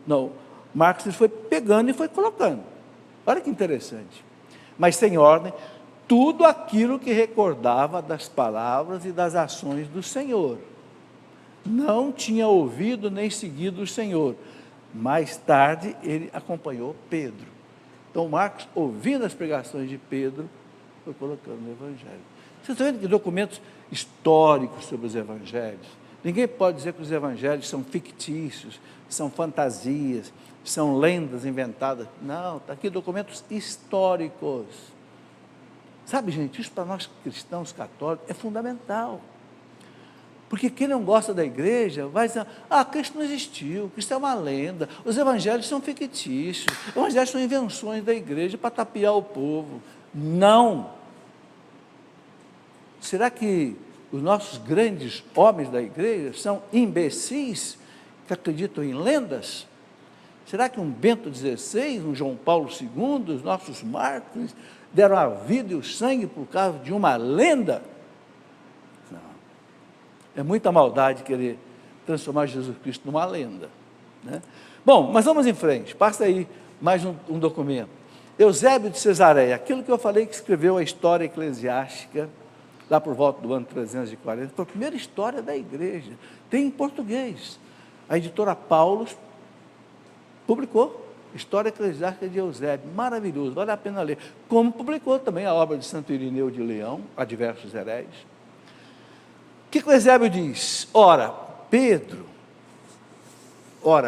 Não, Marcos ele foi pegando e foi colocando. Olha que interessante. Mas sem ordem, tudo aquilo que recordava das palavras e das ações do Senhor. Não tinha ouvido nem seguido o Senhor. Mais tarde, ele acompanhou Pedro. Então, Marcos, ouvindo as pregações de Pedro, foi colocando no Evangelho. Vocês estão vendo que documentos históricos sobre os Evangelhos, Ninguém pode dizer que os evangelhos são fictícios, são fantasias, são lendas inventadas. Não, está aqui documentos históricos. Sabe, gente, isso para nós cristãos católicos é fundamental. Porque quem não gosta da igreja vai dizer, Cristo não existiu, Cristo é uma lenda, os evangelhos são fictícios, os evangelhos são invenções da igreja para tapear o povo. Não! Será que os nossos grandes homens da igreja são imbecis que acreditam em lendas? Será que um Bento XVI, um João Paulo II, os nossos mártires, deram a vida e o sangue por causa de uma lenda? Não. É muita maldade querer transformar Jesus Cristo numa lenda, né? Bom, mas vamos em frente. Passa aí mais um documento. Eusébio de Cesareia, aquilo que eu falei que escreveu a história eclesiástica, lá por volta do ano 340, foi a primeira história da igreja. Tem em português. A editora Paulus publicou História Eclesiástica de Eusébio, maravilhoso, vale a pena ler. Como publicou também a obra de Santo Irineu de Leão, Adversos Heréis. O que o Eusébio diz?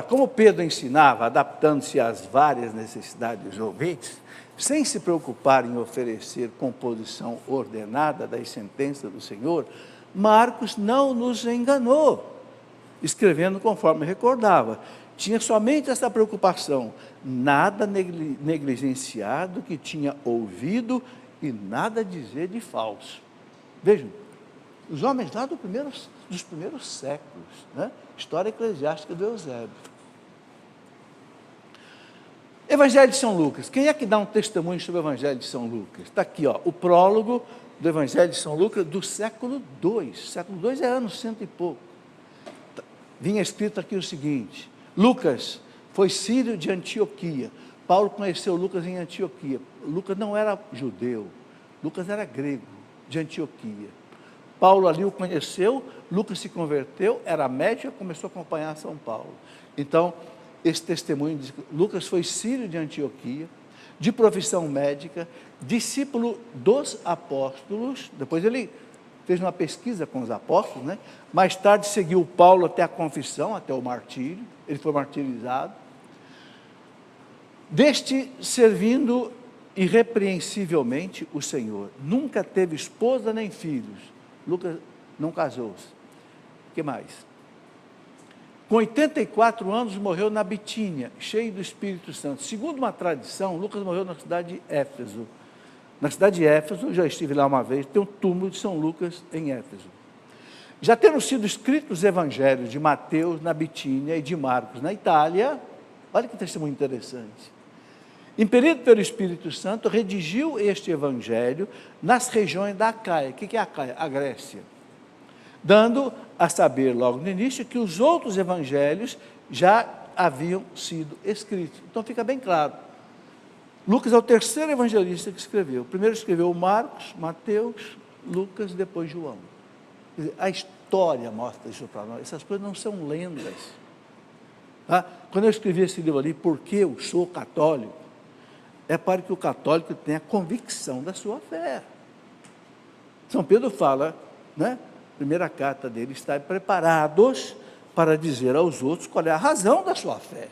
Como Pedro ensinava, adaptando-se às várias necessidades dos ouvintes, sem se preocupar em oferecer composição ordenada das sentenças do Senhor, Marcos não nos enganou, escrevendo conforme recordava. Tinha somente essa preocupação, nada negligenciar do que tinha ouvido e nada dizer de falso. Vejam, os homens lá dos primeiros séculos, né? História eclesiástica do Eusébio. Evangelho de São Lucas. Quem é que dá um testemunho sobre o Evangelho de São Lucas? Está aqui, o prólogo do Evangelho de São Lucas do século II. Século II é anos 100 e pouco. Vinha escrito aqui o seguinte: Lucas foi sírio de Antioquia. Paulo conheceu Lucas em Antioquia. Lucas não era judeu, Lucas era grego, de Antioquia. Paulo ali o conheceu, Lucas se converteu, era médico, começou a acompanhar São Paulo. Então, esse testemunho diz que Lucas foi sírio de Antioquia, de profissão médica, discípulo dos apóstolos. Depois ele fez uma pesquisa com os apóstolos, né? Mais tarde seguiu Paulo até a confissão, até o martírio, ele foi martirizado. Deste servindo irrepreensivelmente o Senhor, nunca teve esposa nem filhos. Lucas não casou-se. O que mais? Com 84 anos morreu na Bitínia, cheio do Espírito Santo. Segundo uma tradição, Lucas morreu na cidade de Éfeso. Na cidade de Éfeso, já estive lá uma vez, tem um túmulo de São Lucas em Éfeso. Já tendo sido escritos os evangelhos de Mateus na Bitínia e de Marcos na Itália, olha que testemunho interessante. Impelido pelo Espírito Santo, redigiu este evangelho nas regiões da Acaia. O que é a Acaia? A Grécia. Dando a saber logo no início que os outros evangelhos já haviam sido escritos. Então fica bem claro. Lucas é o terceiro evangelista que escreveu. Primeiro escreveu Marcos, Mateus, Lucas, depois João. Quer dizer, a história mostra isso para nós. Essas coisas não são lendas. Tá? Quando eu escrevi esse livro ali, Porque eu sou católico, é para que o católico tenha convicção da sua fé. São Pedro fala, né? Primeira carta dele, está preparados para dizer aos outros qual é a razão da sua fé.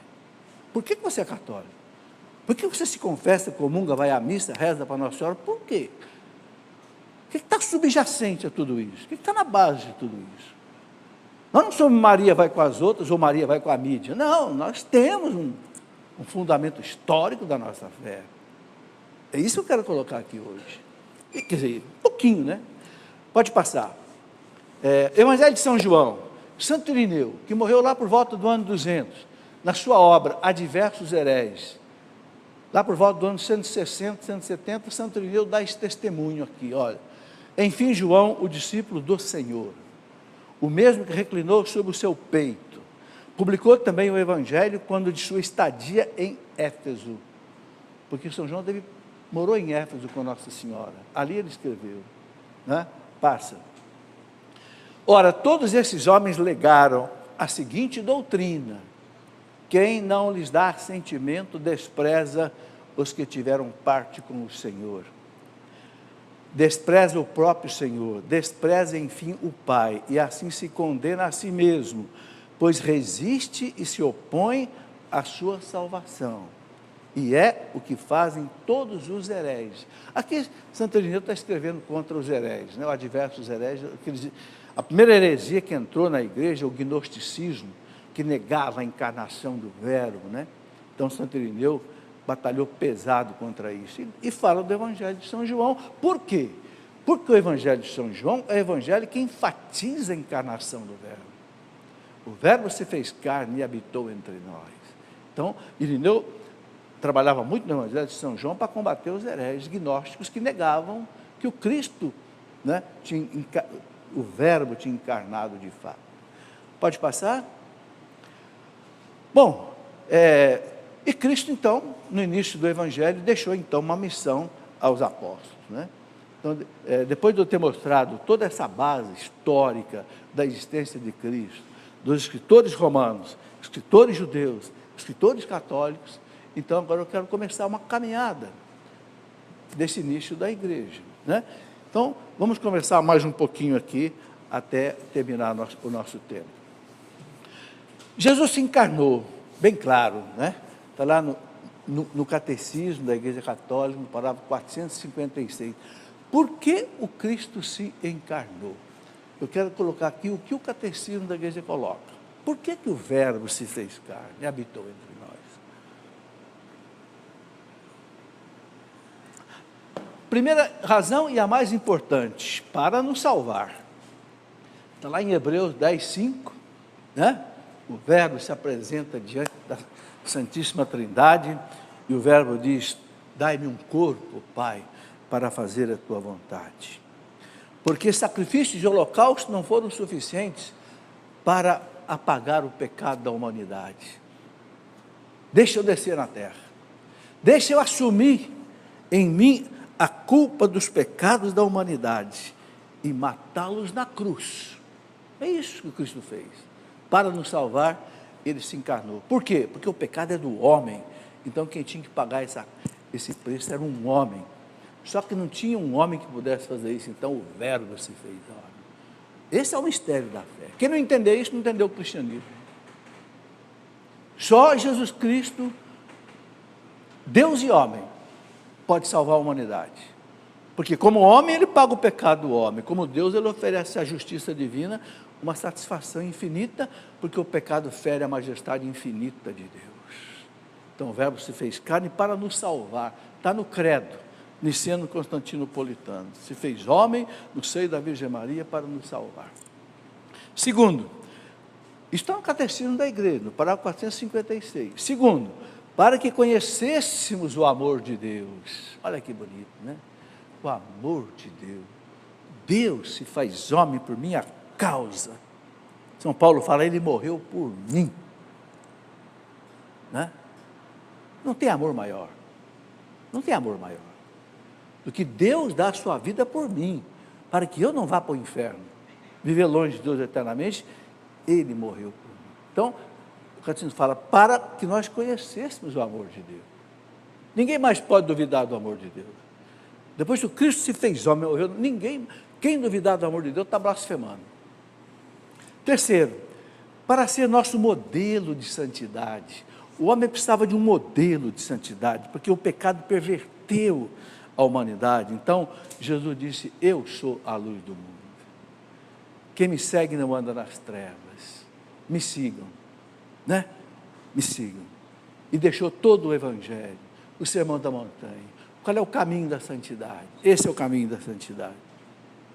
Por que você é católico? Por que você se confessa, comunga, vai à missa, reza para Nossa Senhora? Por quê? O que está subjacente a tudo isso? O que está na base de tudo isso? Nós não somos Maria vai com as outras ou Maria vai com a mídia. Não, nós temos um fundamento histórico da nossa fé. É isso que eu quero colocar aqui hoje. E, quer dizer, um pouquinho, né? Pode passar. Evangelho de São João, Santo Irineu, que morreu lá por volta do ano 200, na sua obra Adversos Heréis, lá por volta do ano 160, 170, Santo Irineu dá esse testemunho aqui, olha. Enfim, João, o discípulo do Senhor, o mesmo que reclinou sobre o seu peito, publicou também o Evangelho quando de sua estadia em Éfeso, porque São João morou em Éfeso com Nossa Senhora, ali ele escreveu, né? Passa. Ora, todos esses homens legaram a seguinte doutrina: quem não lhes dá sentimento despreza os que tiveram parte com o Senhor. despreza o próprio Senhor, despreza, enfim, o Pai, e assim se condena a si mesmo, pois resiste e se opõe à sua salvação. E é o que fazem todos os hereges. Aqui, Santo Irineu está escrevendo contra os hereges, né? O adverso dos hereges. A primeira heresia que entrou na igreja, o gnosticismo, que negava a encarnação do Verbo, né? Então, Santo Irineu batalhou pesado contra isso. E fala do Evangelho de São João. Por quê? Porque o Evangelho de São João é o Evangelho que enfatiza a encarnação do Verbo. O Verbo se fez carne e habitou entre nós. Então, Irineu trabalhava muito no Evangelho de São João para combater os hereges gnósticos que negavam que o Cristo, né, o Verbo tinha encarnado de fato. Pode passar? Bom, e Cristo, então, no início do Evangelho, deixou, então, uma missão aos apóstolos, né? Então, depois de eu ter mostrado toda essa base histórica da existência de Cristo, dos escritores romanos, escritores judeus, escritores católicos, então agora eu quero começar uma caminhada desse início da igreja, né? Então, vamos conversar mais um pouquinho aqui, até terminar o nosso tempo. Jesus se encarnou, bem claro, né? Está lá no Catecismo da Igreja Católica, no parágrafo 456. Por que o Cristo se encarnou? Eu quero colocar aqui o que o Catecismo da Igreja coloca. Por que o Verbo se fez carne e habitou entre nós? Primeira razão e a mais importante, para nos salvar. Está lá em Hebreus 10, 5, né? O Verbo se apresenta diante da Santíssima Trindade e o Verbo diz: dai-me um corpo, Pai, para fazer a tua vontade. Porque sacrifícios de holocausto não foram suficientes para apagar o pecado da humanidade. Deixa eu descer na terra. Deixa eu assumir em mim a culpa dos pecados da humanidade e matá-los na cruz. É isso que o Cristo fez. Para nos salvar, ele se encarnou. Por quê? Porque o pecado é do homem. Então, quem tinha que pagar esse preço era um homem. Só que não tinha um homem que pudesse fazer isso. Então, o Verbo se fez homem. Esse é o mistério da fé. Quem não entender isso, não entendeu o cristianismo. Só Jesus Cristo, Deus e homem, pode salvar a humanidade. Porque como homem, ele paga o pecado do homem. Como Deus, ele oferece à justiça divina uma satisfação infinita, porque o pecado fere a majestade infinita de Deus. Então, o Verbo se fez carne para nos salvar. Está no credo niceno constantinopolitano. Se fez homem no seio da Virgem Maria para nos salvar. Segundo, está no Catecismo da Igreja, no parágrafo 456. Segundo, para que conhecêssemos o amor de Deus. Olha que bonito, né? O amor de Deus. Deus se faz homem por minha causa. São Paulo fala, ele morreu por mim. Né? Não tem amor maior. Não tem amor maior do que Deus dar a sua vida por mim, para que eu não vá para o inferno, viver longe de Deus eternamente. Ele morreu por mim. Então, o Catecismo fala, para que nós conhecêssemos o amor de Deus. Ninguém mais pode duvidar do amor de Deus. Depois que o Cristo se fez homem, quem duvidar do amor de Deus está blasfemando. Terceiro, para ser nosso modelo de santidade. O homem precisava de um modelo de santidade, porque o pecado perverteu a humanidade. Então, Jesus disse, eu sou a luz do mundo. Quem me segue não anda nas trevas. Me sigam, né? Me sigam. E deixou todo o Evangelho, o Sermão da Montanha. Qual é o caminho da santidade? Esse é o caminho da santidade,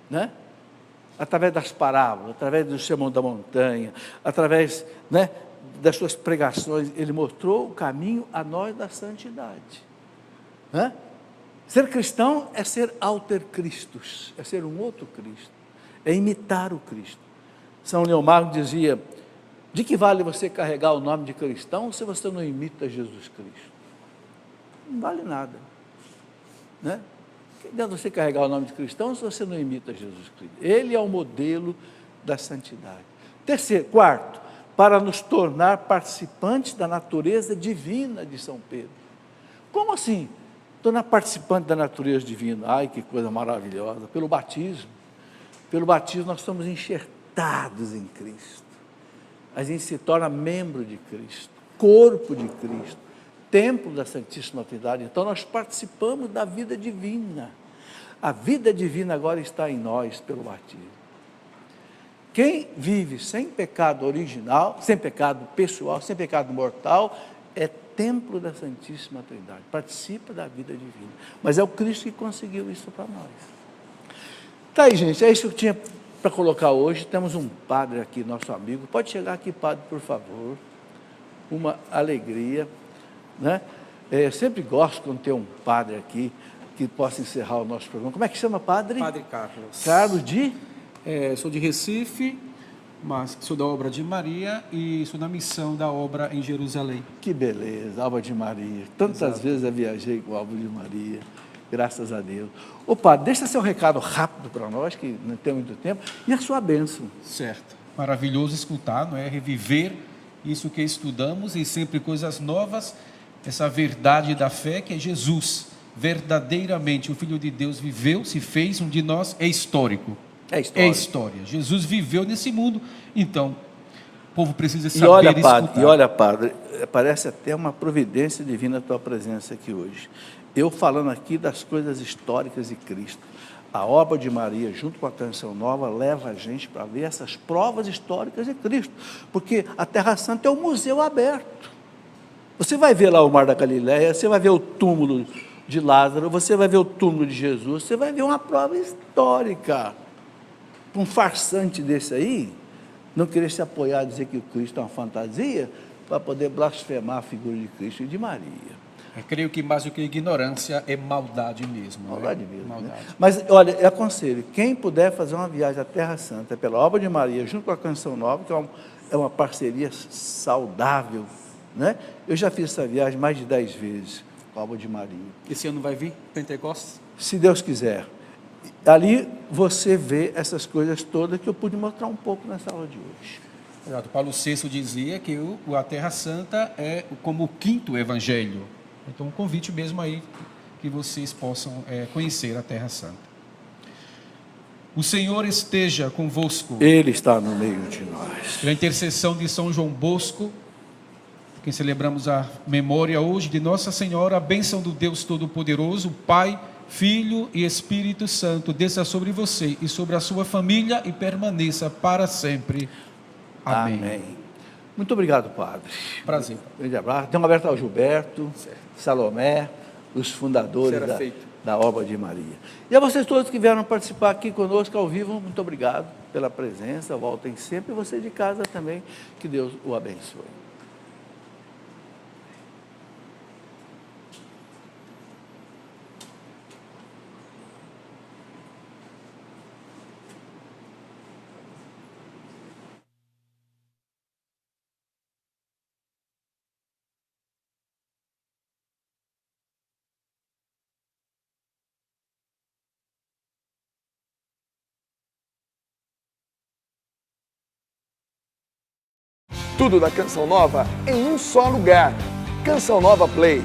né? Através das parábolas, através do Sermão da Montanha, através, né, das suas pregações, ele mostrou o caminho a nós da santidade, né? Ser cristão é ser alter Christus, é ser um outro Cristo, é imitar o Cristo. São Leomar dizia, de que vale você carregar o nome de cristão se você não imita Jesus Cristo? Não vale nada, né? Que adianta você carregar o nome de cristão se você não imita Jesus Cristo? Ele é o modelo da santidade. Quarto, para nos tornar participantes da natureza divina de São Pedro. Como assim? tornar participante da natureza divina. Ai, que coisa maravilhosa! Pelo batismo. Pelo batismo nós somos enxertados em Cristo. A gente se torna membro de Cristo, corpo de Cristo, templo da Santíssima Trindade. Então nós participamos da vida divina. A vida divina agora está em nós pelo batismo. Quem vive sem pecado original, sem pecado pessoal, sem pecado mortal, é templo da Santíssima Trindade, participa da vida divina. Mas é o Cristo que conseguiu isso para nós. Tá aí, gente, é isso que eu tinha para colocar hoje. Temos um padre aqui, nosso amigo. Pode chegar aqui, padre, por favor. Uma alegria, né? Eu sempre gosto quando tem um padre aqui que possa encerrar o nosso programa. Como é que chama, padre? Padre Carlos. Carlos de? Sou de Recife, mas sou da obra de Maria e sou da missão da obra em Jerusalém. Que beleza, Alba de Maria. Tantas vezes eu viajei com a Alba de Maria, graças a Deus. Ô padre, deixa seu recado rápido para nós, que não tem muito tempo, e a sua bênção. Certo. Maravilhoso escutar, não é? Reviver isso que estudamos e sempre coisas novas, essa verdade da fé que é Jesus. Verdadeiramente o Filho de Deus viveu, se fez um de nós, é histórico. É história. É história. Jesus viveu nesse mundo, então o povo precisa saber escutar. E olha, padre, parece até uma providência divina a tua presença aqui hoje. Eu falando aqui das coisas históricas de Cristo. A obra de Maria, junto com a Canção Nova, leva a gente para ver essas provas históricas de Cristo. Porque a Terra Santa é um museu aberto. Você vai ver lá o Mar da Galileia, você vai ver o túmulo de Lázaro, você vai ver o túmulo de Jesus, você vai ver uma prova histórica. Um farsante desse aí, não querer se apoiar a dizer que o Cristo é uma fantasia, para poder blasfemar a figura de Cristo e de Maria. Eu creio que mais do que ignorância é maldade mesmo. Maldade mesmo. Maldade. Né? Mas, olha, eu aconselho, quem puder fazer uma viagem à Terra Santa, pela obra de Maria, junto com a Canção Nova, que é uma parceria saudável, né? Eu já fiz essa viagem mais de 10 vezes com a obra de Maria. Esse ano vai vir Pentecostes? Se Deus quiser. Ali você vê essas coisas todas que eu pude mostrar um pouco nessa aula de hoje. Exato. Paulo VI dizia que a Terra Santa é como o quinto evangelho. Então, um convite mesmo aí que vocês possam conhecer a Terra Santa. O Senhor esteja convosco. Ele está no meio de nós. Pela intercessão de São João Bosco, que celebramos a memória hoje de Nossa Senhora, a bênção do Deus Todo-Poderoso, Pai, Filho e Espírito Santo, desça sobre você e sobre a sua família e permaneça para sempre. Amém. Amém. Muito obrigado, padre. Prazer. Um grande abraço. Tem um aberto ao Gilberto, certo. Salomé, os fundadores da obra de Maria. E a vocês todos que vieram participar aqui conosco ao vivo, muito obrigado pela presença. Voltem sempre. E você de casa também, que Deus o abençoe. Tudo da Canção Nova em um só lugar. Canção Nova Play.